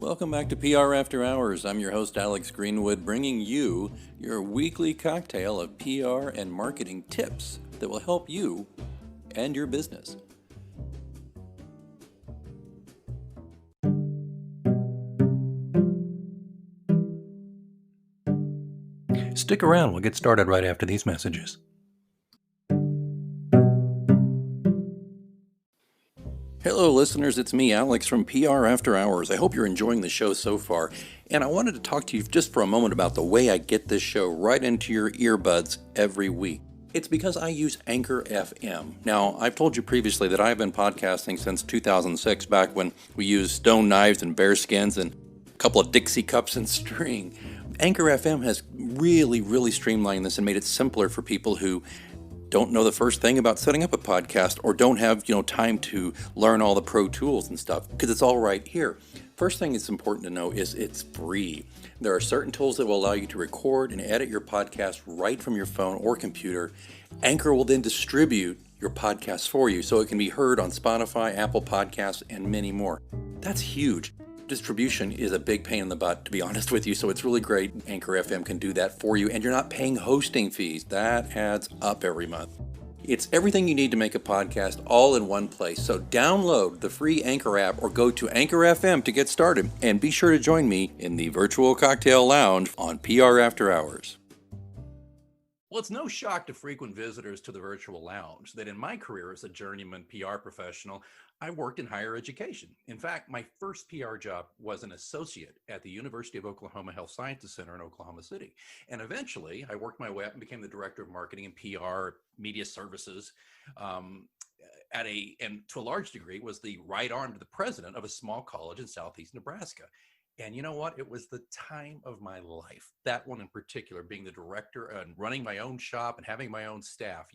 Welcome back to PR After Hours. I'm your host, Alex Greenwood, bringing you your weekly cocktail of PR and marketing tips that will help you and your business. Stick around, we'll get started right after these messages. Hello, listeners. It's me, Alex, from PR After Hours. I hope you're enjoying the show so far. And I wanted to talk to you just for a moment about the way I get this show right into your earbuds every week. It's because I use Anchor FM. Now, I've told you previously that I've been podcasting since 2006, back when we used stone knives and bear skins and a couple of Dixie cups and string. Anchor FM has really streamlined this and made it simpler for people who don't know the first thing about setting up a podcast or don't have, time to learn all the pro tools and stuff, because it's all right here. First thing it's important to know is it's free. There are certain tools that will allow you to record and edit your podcast right from your phone or computer. Anchor will then distribute your podcast for you so it can be heard on Spotify, Apple Podcasts, and many more. That's huge. Distribution is a big pain in the butt, to be honest with you, so it's really great Anchor FM can do that for you, and you're not paying hosting fees. That adds up every month. It's everything you need to make a podcast all in one place, so download the free Anchor app or go to Anchor FM to get started, and be sure to join me in the virtual cocktail lounge on PR After Hours. Well, it's no shock to frequent visitors to the virtual lounge that in my career as a journeyman PR professional, I worked in higher education. In fact, my first PR job was an associate at the University of Oklahoma Health Sciences Center in Oklahoma City. And eventually, I worked my way up and became the director of marketing and PR media services and to a large degree was the right arm to the president of a small college in southeast Nebraska. And you know what? It was the time of my life. That one in particular, being the director and running my own shop and having my own staff,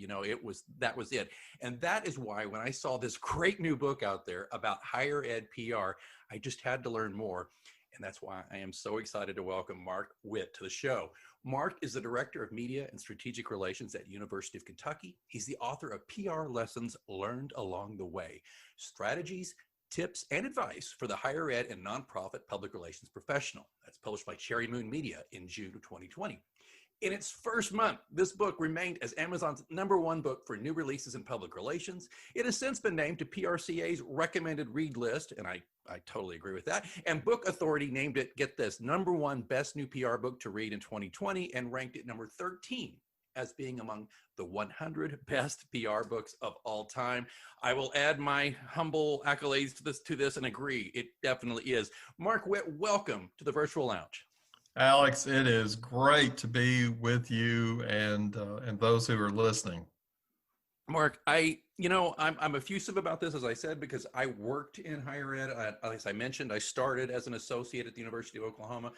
that was it. And that is why when I saw this great new book out there about higher ed PR, I just had to learn more. And that's why I am so excited to welcome Marc Whitt to the show. Marc is the Director of Media and Strategic Relations at University of Kentucky. He's the author of PR Lessons Learned Along the Way, Strategies, Tips, and Advice for the Higher Ed and Nonprofit Public Relations Professional. That's published by Cherry Moon Media in June of 2020. In its first month, this book remained as Amazon's #1 book for new releases in public relations. It has since been named to PRCA's recommended read list, and I totally agree with that. And Book Authority named it, get this, #1 best new PR book to read in 2020 and ranked it number 13 as being among the 100 best PR books of all time. I will add my humble accolades to this and agree, it definitely is. Marc Whitt, welcome to the Virtual Lounge. Alex, it is great to be with you and those who are listening. Marc, I'm effusive about this, as I said, because I worked in higher ed. As I mentioned, I started as an associate at the University of Oklahoma,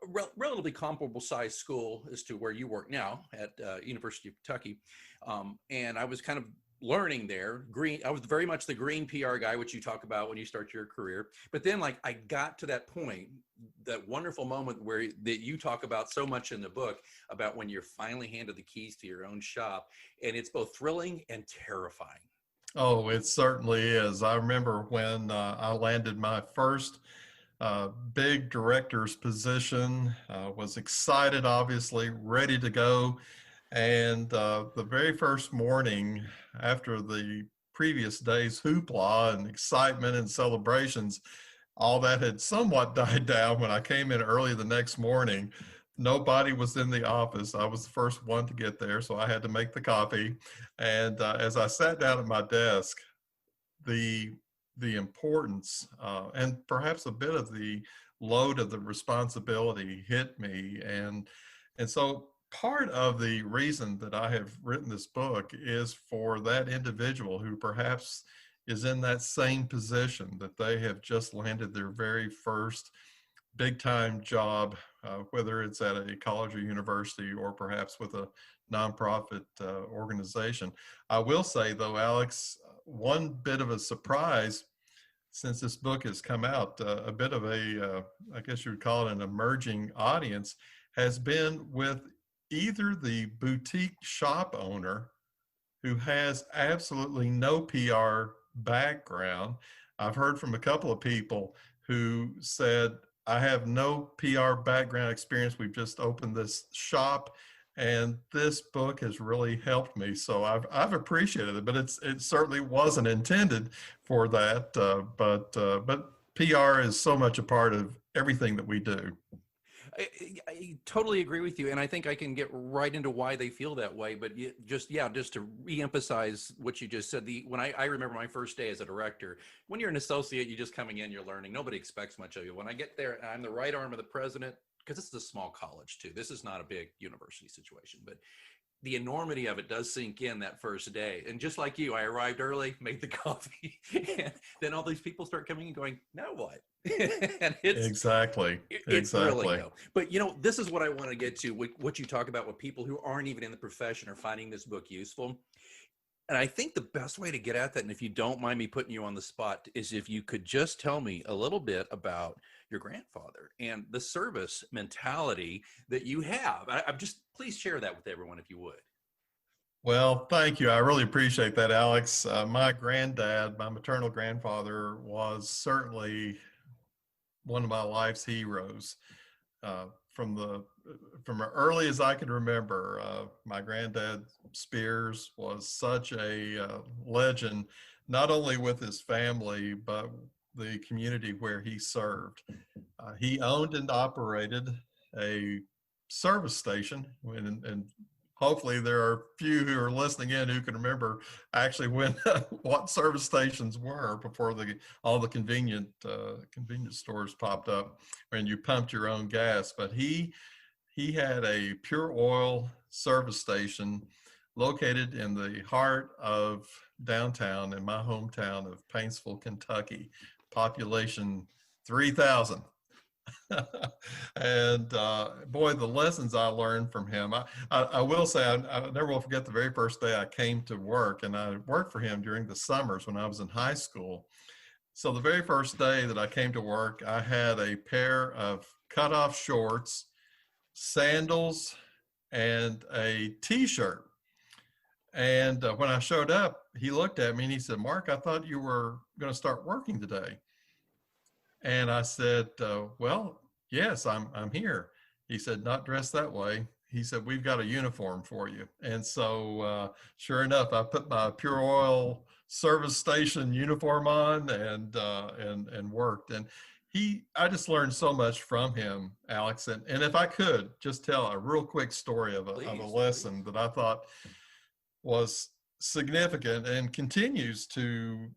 a relatively comparable size school as to where you work now at University of Kentucky. And I was kind of learning there. I was very much the green PR guy, which you talk about when you start your career. But then I got to that point, that wonderful moment that you talk about so much in the book, about when you're finally handed the keys to your own shop. And it's both thrilling and terrifying. Oh, it certainly is. I remember when I landed my first big director's position, was excited, obviously, ready to go. And the very first morning after the previous day's hoopla and excitement and celebrations, all that had somewhat died down when I came in early the next morning. Nobody was in the office. I was the first one to get there, so I had to make the coffee. And as I sat down at my desk, the importance and perhaps a bit of the load of the responsibility hit me. And so part of the reason that I have written this book is for that individual who perhaps is in that same position, that they have just landed their very first big time job, whether it's at a college or university or perhaps with a nonprofit organization. I will say though, Alex, one bit of a surprise since this book has come out, a bit of I guess you would call it an emerging audience, has been with either the boutique shop owner who has absolutely no PR background. I've heard from a couple of people who said, I have no PR background experience. We've just opened this shop, and this book has really helped me. So I've appreciated it, but it certainly wasn't intended for that. But PR is so much a part of everything that we do. I totally agree with you, and I think I can get right into why they feel that way. But just to reemphasize what you just said, the when I remember my first day as a director, when you're an associate, you're just coming in, you're learning. Nobody expects much of you. When I get there, I'm the right arm of the president because this is a small college too. This is not a big university situation, but the enormity of it does sink in that first day. And just like you, I arrived early, made the coffee, and then all these people start coming and going, now what? And Exactly. it's thrilling Exactly. though. But this is what I want to get to, what you talk about with people who aren't even in the profession are finding this book useful. And I think the best way to get at that, and if you don't mind me putting you on the spot, is if you could just tell me a little bit about your grandfather and the service mentality that you have. I'm just, please share that with everyone if you would. Well, thank you. I really appreciate that, Alex. My granddad, my maternal grandfather, was certainly one of my life's heroes. Uh, from the from as early as I can remember, my granddad Spears was such a legend, not only with his family but the community where he served. He owned and operated a service station, and hopefully there are few who are listening in who can remember actually when what service stations were before all the convenience stores popped up when you pumped your own gas. But he had a pure oil service station located in the heart of downtown in my hometown of Paintsville, Kentucky, population 3,000. And boy, the lessons I learned from him. I will say I never will forget the very first day I came to work, and I worked for him during the summers when I was in high school. So the very first day that I came to work, I had a pair of cutoff shorts, sandals, and a t-shirt. And when I showed up, he looked at me and he said, Marc, I thought you were going to start working today. And I said, well, yes, I'm here. He said, not dressed that way. He said, we've got a uniform for you. And so sure enough, I put my Pure Oil service station uniform on and worked. And I just learned so much from him, Alex. And if I could just tell a real quick story of a lesson that I thought was significant and continues to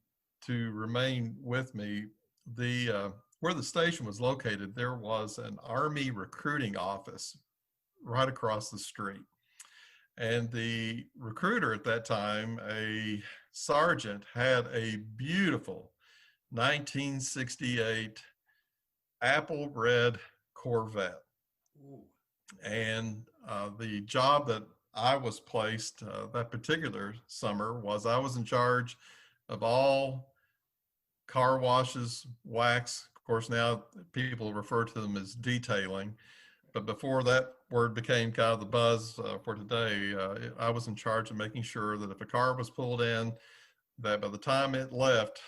remain with me. Where the station was located, there was an Army recruiting office right across the street. And the recruiter at that time, a sergeant, had a beautiful 1968 apple red Corvette. Ooh. And the job that I was placed that particular summer was I was in charge of all car washes, wax. Of course, now people refer to them as detailing. But before that word became kind of the buzz for today, I was in charge of making sure that if a car was pulled in, that by the time it left,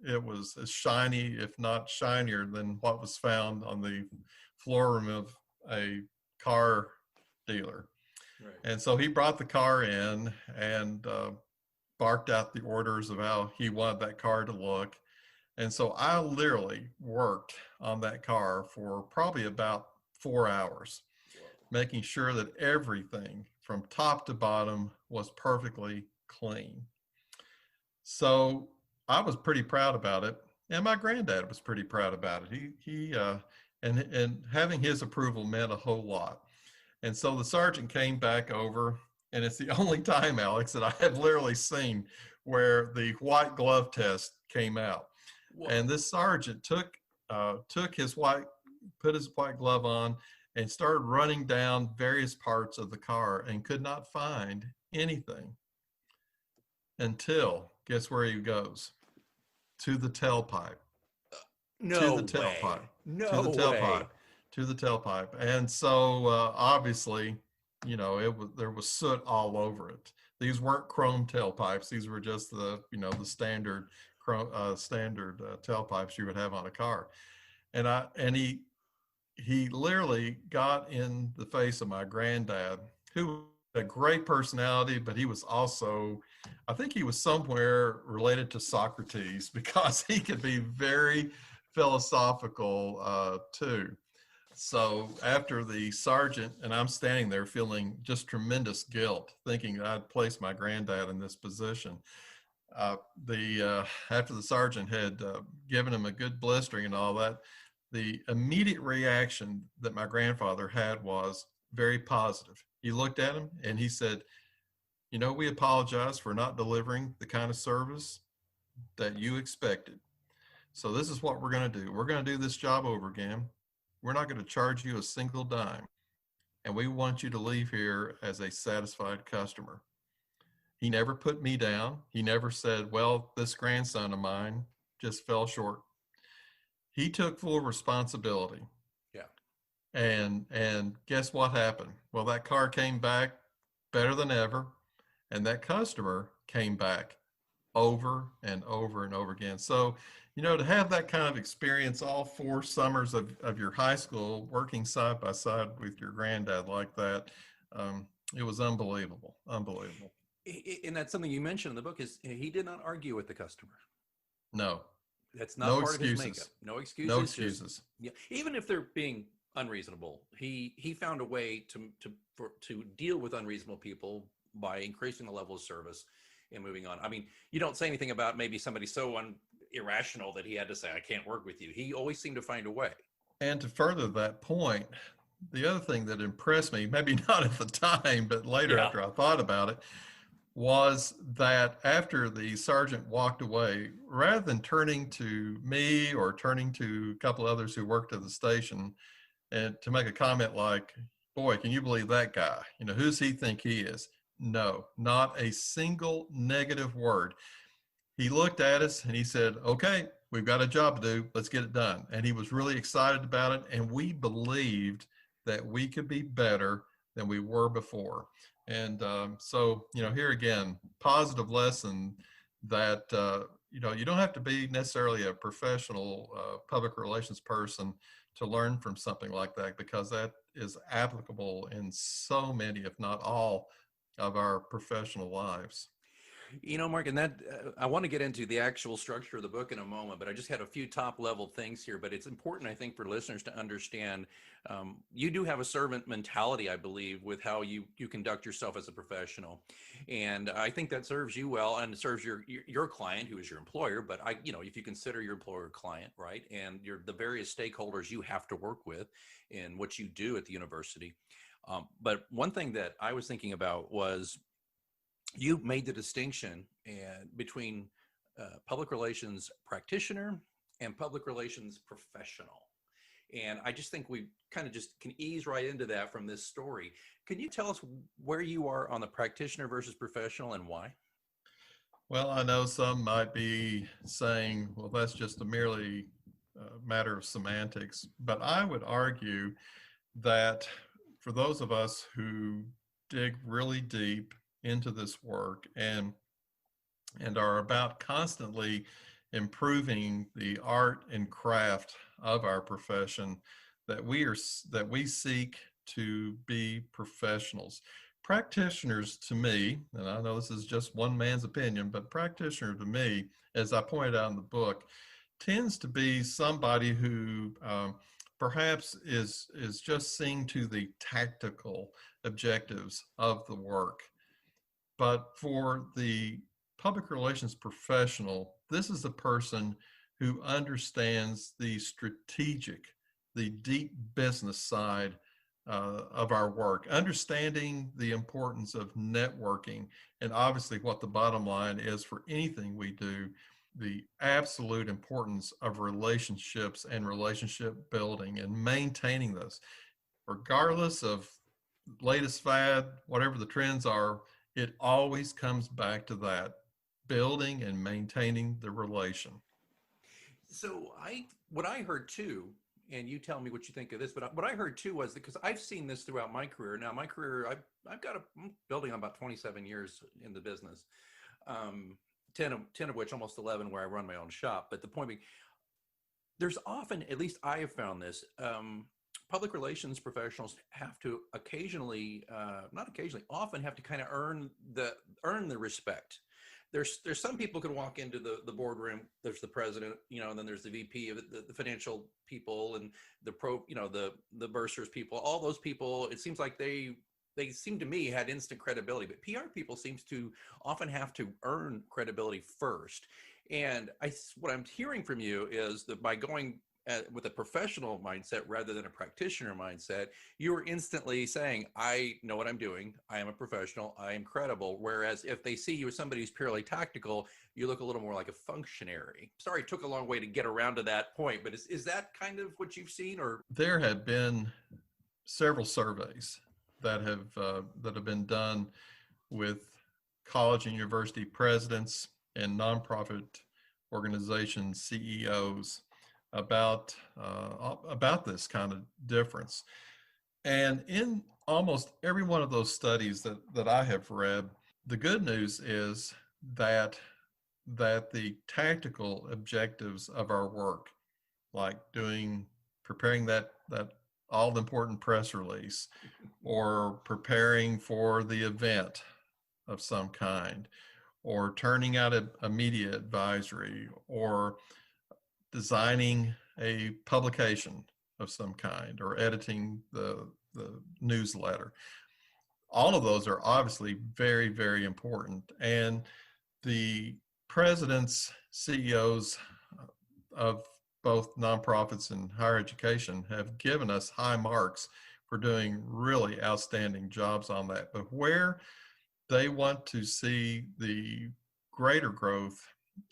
it was as shiny, if not shinier, than what was found on the floor room of a car dealer. Right. And so he brought the car in and barked out the orders of how he wanted that car to look. And so I literally worked on that car for probably about 4 hours, making sure that everything from top to bottom was perfectly clean. So I was pretty proud about it, and my granddad was pretty proud about it. And having his approval meant a whole lot. And so the sergeant came back over, and it's the only time, Alex, that I have literally seen where the white glove test came out. Whoa. And this sergeant put his white glove on and started running down various parts of the car and could not find anything until, guess where he goes? To the tailpipe. No way. No way. To the tailpipe. And so obviously, there was soot all over it. These weren't chrome tailpipes. These were just the standard tailpipes you would have on a car. And he literally got in the face of my granddad, who had a great personality, but he was also, I think he was somewhere related to Socrates because he could be very philosophical too. So after the sergeant, and I'm standing there feeling just tremendous guilt, thinking I'd placed my granddad in this position. The After the sergeant had given him a good blistering and all that, the immediate reaction that my grandfather had was very positive. He looked at him and he said, "You know, we apologize for not delivering the kind of service that you expected. So this is what we're going to do. We're going to do this job over again. We're not going to charge you a single dime. And we want you to leave here as a satisfied customer." He never put me down. He never said, "Well, this grandson of mine just fell short." He took full responsibility. Yeah. And guess what happened? Well, that car came back better than ever, and that customer came back over and over and over again. So, to have that kind of experience all 4 summers of your high school working side by side with your granddad like that, it was unbelievable, unbelievable. And that's something you mentioned in the book is he did not argue with the customer. No, That's not no part of his makeup. excuses, No no excuses. excuses. Yeah, even if they're being unreasonable, he found a way to deal with unreasonable people by increasing the level of service and moving on. I mean, you don't say anything about maybe somebody so irrational that he had to say, "I can't work with you." He always seemed to find a way. And to further that point, the other thing that impressed me, maybe not at the time, but later Yeah. after I thought about it, was that after the sergeant walked away, rather than turning to me or turning to a couple others who worked at the station and to make a comment like, "Boy, can you believe that guy? Who's he think he is?" No, not a single negative word. He looked at us and he said, "Okay, we've got a job to do. Let's get it done." And he was really excited about it. And we believed that we could be better than we were before. And so, here again, positive lesson that, you don't have to be necessarily a professional public relations person to learn from something like that, because that is applicable in so many, if not all, of our professional lives. Mark, and that I want to get into the actual structure of the book in a moment, but I just had a few top level things here. But it's important, I think, for listeners to understand you do have a servant mentality, I believe, with how you conduct yourself as a professional, and I think that serves you well and serves your client, who is your employer. But if you consider your employer client, right, and the various stakeholders you have to work with in what you do at the university. But one thing that I was thinking about was you made the distinction between public relations practitioner and public relations professional. And I just think we kind of just can ease right into that from this story. Can you tell us where you are on the practitioner versus professional and why? Well, I know some might be saying, "Well, that's just a merely matter of semantics." But I would argue that for those of us who dig really deep into this work and are about constantly improving the art and craft of our profession, that we seek to be professionals. Practitioners, to me, and I know this is just one man's opinion, but practitioner to me, as I pointed out in the book, tends to be somebody who perhaps is just seeing to the tactical objectives of the work. But for the public relations professional, this is a person who understands the strategic, the deep business side of our work, understanding the importance of networking, and obviously what the bottom line is for anything we do, the absolute importance of relationships and relationship building and maintaining those, regardless of latest fad, whatever the trends are. It always comes back to that, building and maintaining the relation. So what I heard too, and you tell me what you think of this, but what I heard too was because I've seen this throughout my career. Now, my career, I'm building on about 27 years in the business, 10 of which, almost 11, where I run my own shop. But the point being, there's often, at least I have found this, public relations professionals have to occasionally, not occasionally, often have to kind of earn the respect. There's some people can walk into the boardroom. There's the president, and then there's the VP of the financial people and the bursars people. All those people, it seems like they seem to me had instant credibility, but PR people seems to often have to earn credibility first. And what I'm hearing from you is that by going with a professional mindset rather than a practitioner mindset, you are instantly saying, I know what I'm doing. I am a professional. I am credible. Whereas if they see you as somebody who's purely tactical, you look a little more like a functionary. Sorry, it took a long way to get around to that point, but is that kind of what you've seen? Or There have been several surveys that have been done with college and university presidents and nonprofit organization CEOs about this kind of difference. And in almost every one of those studies that I have read, the good news is that the tactical objectives of our work, like preparing that all important press release, or preparing for the event of some kind, or turning out a media advisory, or designing a publication of some kind, or editing the newsletter. All of those are obviously very, very important. And the presidents, CEOs of both nonprofits and higher education have given us high marks for doing really outstanding jobs on that. But where they want to see the greater growth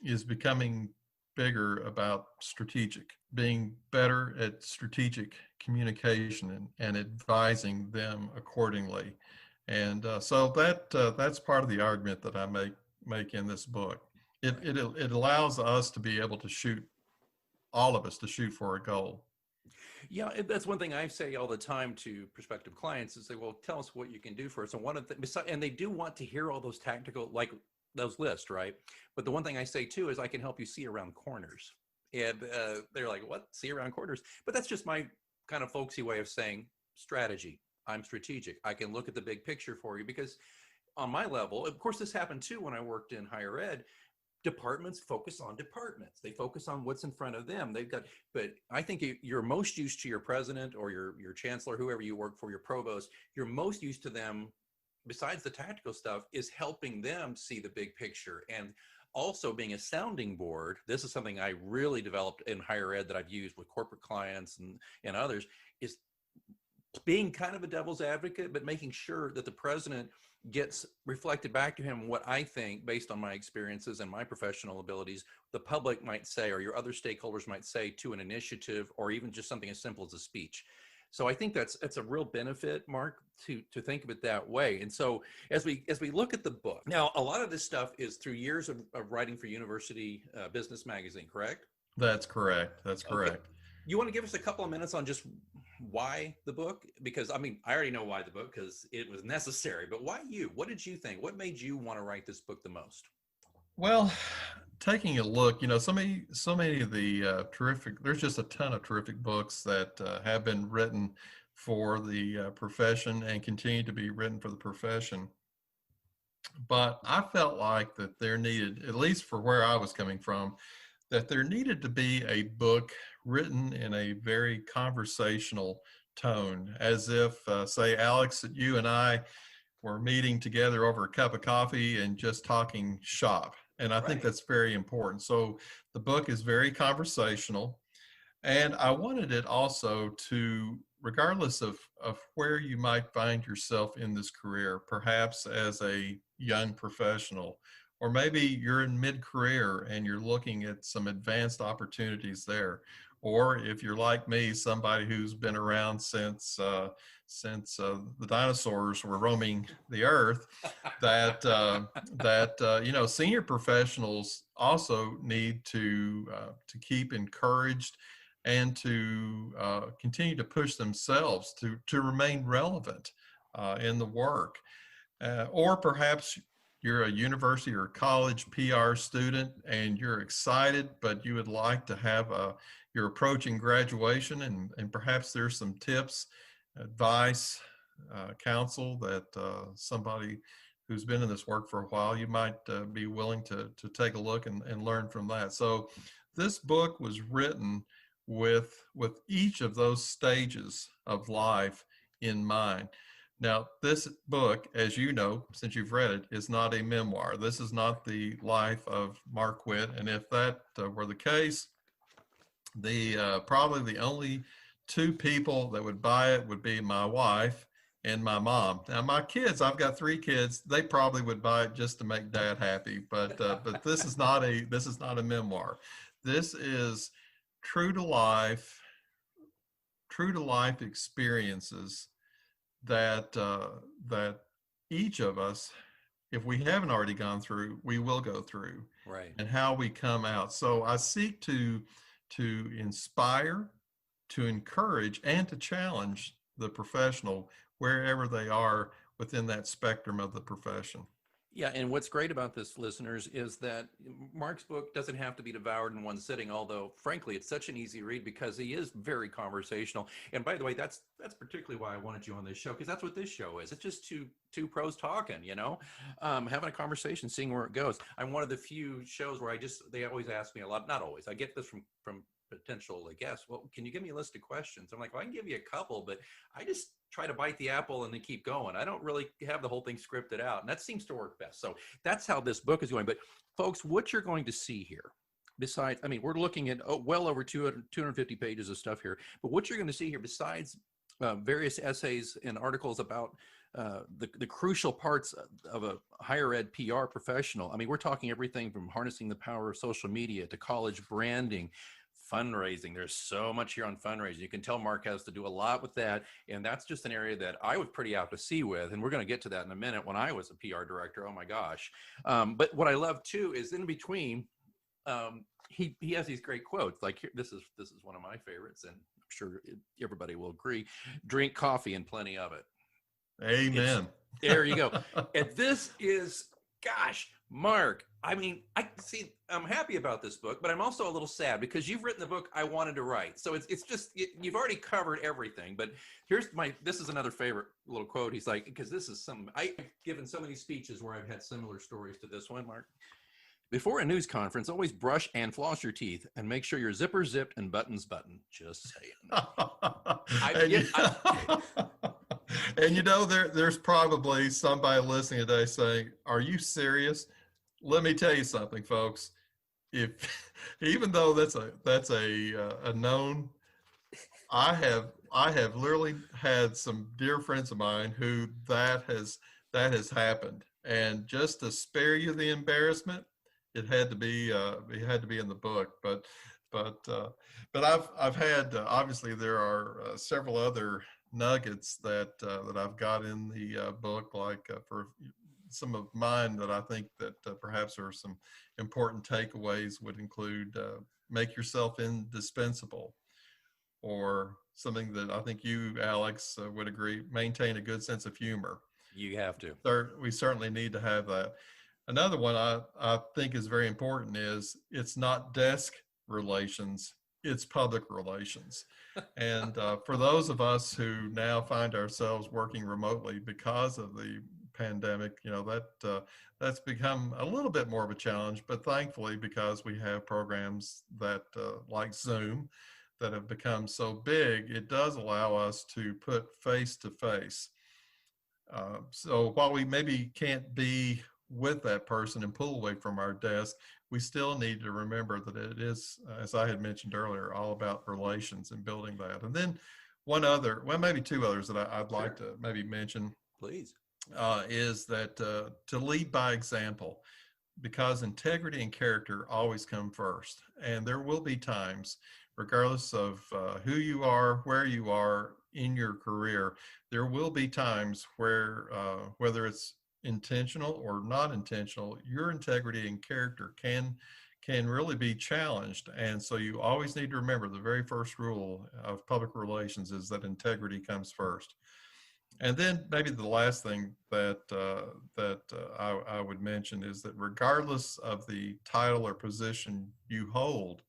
is becoming bigger about being better at strategic communication and advising them accordingly. And so that's part of the argument that I make in this book. It allows us to be able to shoot, all of us to shoot for a goal. yeah, that's one thing I say all the time to prospective clients is say, well, tell us what you can do for us. And one of the, and they do want to hear all those tactical, like those lists, right? But the one thing I say too is I can help you see around corners. And they're like, what? See around corners? But that's just my kind of folksy way of saying strategy. I'm strategic. I can look at the big picture for you because on my level, of course, this happened too when I worked in higher ed. Departments focus on departments. They focus on what's in front of them. They've got, but I think you're most used to your president or your chancellor, whoever you work for, your provost. You're most used to them, besides the tactical stuff, is helping them see the big picture and also being a sounding board. This is something I really developed in higher ed that I've used with corporate clients and others, is being kind of a devil's advocate, but making sure that the president gets reflected back to him what I think, based on my experiences and my professional abilities, the public might say, or your other stakeholders might say to an initiative, or even just something as simple as a speech. So I think that's a real benefit, Marc, to think of it that way. And so as we look at the book, now a lot of this stuff is through years of writing for University Business Magazine, correct? That's correct. That's correct. Okay. You want to give us a couple of minutes on just why the book? Because I mean, I already know why the book, because it was necessary, but why you? What did you think? What made you want to write this book the most? Well, taking a look, so many of the there's just a ton of terrific books that have been written for the profession and continue to be written for the profession. But I felt like that there needed, at least for where I was coming from, that there needed to be a book written in a very conversational tone, as if, say, Alex, you and I were meeting together over a cup of coffee and just talking shop. And I think that's very important. So the book is very conversational. And I wanted it also to, regardless of where you might find yourself in this career, perhaps as a young professional, or maybe you're in mid-career and you're looking at some advanced opportunities there. Or if you're like me, somebody who's been around since the dinosaurs were roaming the earth, that senior professionals also need to keep encouraged and to continue to push themselves to remain relevant in the work. Or perhaps you're a university or college PR student and you're excited, but you would like to have you're approaching graduation, and perhaps there's some tips, advice, counsel that somebody who's been in this work for a while, you might be willing to take a look and learn from that. So this book was written with each of those stages of life in mind. Now, this book, as you know, since you've read it, is not a memoir. This is not the life of Marc Whitt. And if that were the case, the probably the only two people that would buy it would be my wife and my mom. Now, my kids, I've got three kids. They probably would buy it just to make Dad happy. But this is not a memoir. This is true to life experiences that that each of us, if we haven't already gone through, we will go through, Right. and how we come out. So I seek to inspire, to encourage, and to challenge the professional wherever they are within that spectrum of the profession. Yeah, and what's great about this, listeners, is that Marc's book doesn't have to be devoured in one sitting, although, frankly, it's such an easy read because he is very conversational. And by the way, that's particularly why I wanted you on this show, because that's what this show is. It's just two pros talking, having a conversation, seeing where it goes. I'm one of the few shows where they always ask me a lot, not always. I get this from potential guests. Well, can you give me a list of questions? I'm like, well, I can give you a couple, but I just try to bite the apple and then keep going. I don't really have the whole thing scripted out, and that seems to work best. So that's how this book is going. But folks, what you're going to see here, besides, we're looking at well over 250 pages of stuff here, but what you're going to see here, besides various essays and articles about the crucial parts of a higher ed PR professional. We're talking everything from harnessing the power of social media to college branding, fundraising. There's so much here on fundraising. You can tell Marc has to do a lot with that. And that's just an area that I was pretty out to sea with. And we're going to get to that in a minute. When I was a PR director, oh my gosh. But what I love too, is in between, he has these great quotes. Like, this is one of my favorites, and I'm sure everybody will agree. Drink coffee and plenty of it. Amen. There you go. And this is, gosh, Marc, I'm happy about this book, but I'm also a little sad because you've written the book I wanted to write. So it's just, you've already covered everything. But this is another favorite little quote. He's like, because I've given so many speeches where I've had similar stories to this one, Marc. Before a news conference, always brush and floss your teeth and make sure your zipper's zipped and buttons buttoned. Just saying. There's probably somebody listening today saying, "Are you serious?" Let me tell you something, folks. Even though that's a known, I have literally had some dear friends of mine who that has happened, and just to spare you the embarrassment, it had to be in the book. But I've had obviously there are several other nuggets that I've got in the book, like for some of mine that I think that perhaps are some important takeaways would include make yourself indispensable, or something that I think you, Alex, would agree, maintain a good sense of humor. You have to. We certainly need to have that. Another one I think is very important is it's not desk relations, it's public relations. And for those of us who now find ourselves working remotely because of the pandemic, that's become a little bit more of a challenge, but thankfully, because we have programs that like Zoom that have become so big, it does allow us to put face to face. So while we maybe can't be with that person and pull away from our desk, we still need to remember that it is, as I had mentioned earlier, all about relations and building that. And then maybe two others that I'd like to maybe mention. Please. Is that to lead by example, because integrity and character always come first. And there will be times, regardless of who you are, where you are in your career, there will be times where, whether it's intentional or not intentional, your integrity and character can really be challenged. And so you always need to remember the very first rule of public relations is that integrity comes first. And then maybe the last thing I would mention is that regardless of the title or position you hold,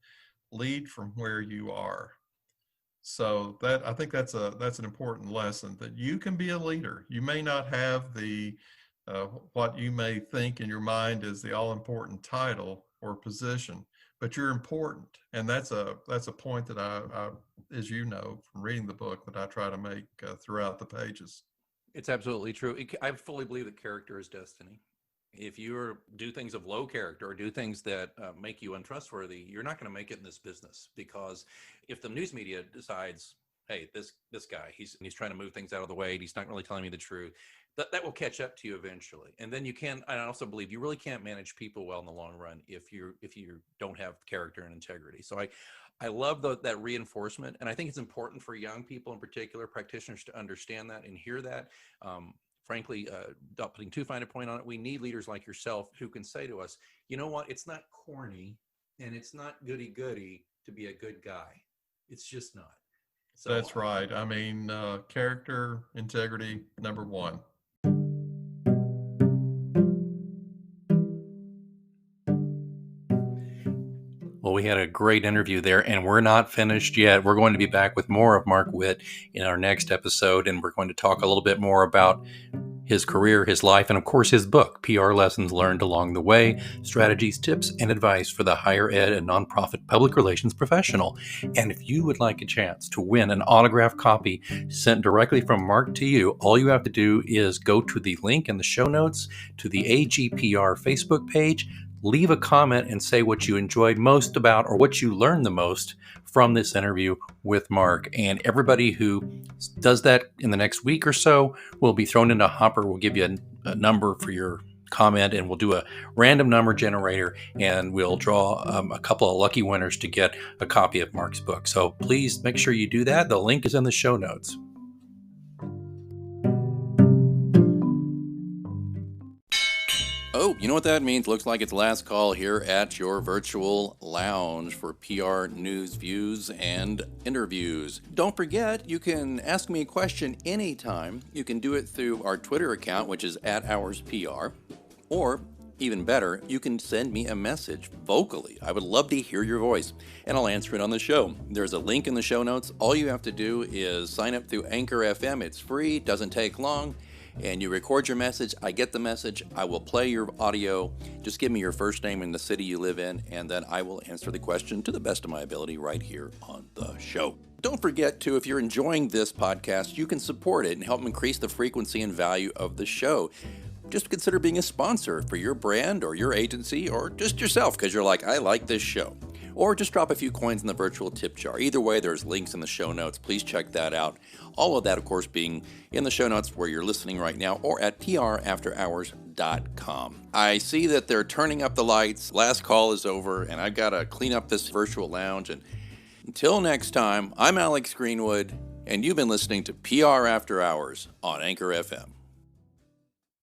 lead from where you are. So I think that's an important lesson, that you can be a leader. You may not have the what you may think in your mind is the all-important title or position, but you're important, and that's a point that I, as you know from reading the book, that I try to make throughout the pages. It's absolutely true. I fully believe that character is destiny. If you do things of low character or do things that make you untrustworthy, you're not going to make it in this business. Because if the news media decides, hey, this guy, he's trying to move things out of the way, he's not really telling me the truth, that will catch up to you eventually. And then I also believe you really can't manage people well in the long run if you don't have character and integrity. So I love that reinforcement, and I think it's important for young people in particular, practitioners, to understand that and hear that. Frankly, not putting too fine a point on it, we need leaders like yourself who can say to us, you know what, it's not corny and it's not goody-goody to be a good guy. It's just not. So that's right. I mean, character, integrity, number one. Well, we had a great interview there, and we're not finished yet. We're going to be back with more of Marc Whitt in our next episode, and we're going to talk a little bit more about his career, his life, and of course his book, PR Lessons Learned Along the Way, Strategies, Tips, and Advice for the Higher Ed and Nonprofit Public Relations Professional. And if you would like a chance to win an autographed copy sent directly from Marc to you, all you have to do is go to the link in the show notes to the AGPR Facebook page, leave a comment and say what you enjoyed most about or what you learned the most from this interview with Marc. And everybody who does that in the next week or so will be thrown into a hopper. We'll give you a number for your comment, and we'll do a random number generator, and we'll draw a couple of lucky winners to get a copy of Marc's book. So please make sure you do that. The link is in the show notes. Oh, you know what that means? Looks like it's last call here at your virtual lounge for PR news, views, and interviews. Don't forget, you can ask me a question anytime. You can do it through our Twitter account, which is @HoursPR, or even better, you can send me a message vocally. I would love to hear your voice, and I'll answer it on the show. There's a link in the show notes. All you have to do is sign up through Anchor FM. It's free, doesn't take long. And you record your message, I get the message, I will play your audio, just give me your first name and the city you live in, and then I will answer the question to the best of my ability right here on the show. Don't forget to, if you're enjoying this podcast, you can support it and help increase the frequency and value of the show. Just consider being a sponsor for your brand or your agency or just yourself because you're like, I like this show. Or just drop a few coins in the virtual tip jar. Either way, there's links in the show notes. Please check that out. All of that, of course, being in the show notes where you're listening right now or at prafterhours.com. I see that they're turning up the lights. Last call is over, and I've got to clean up this virtual lounge. And until next time, I'm Alex Greenwood, and you've been listening to PR After Hours on Anchor FM.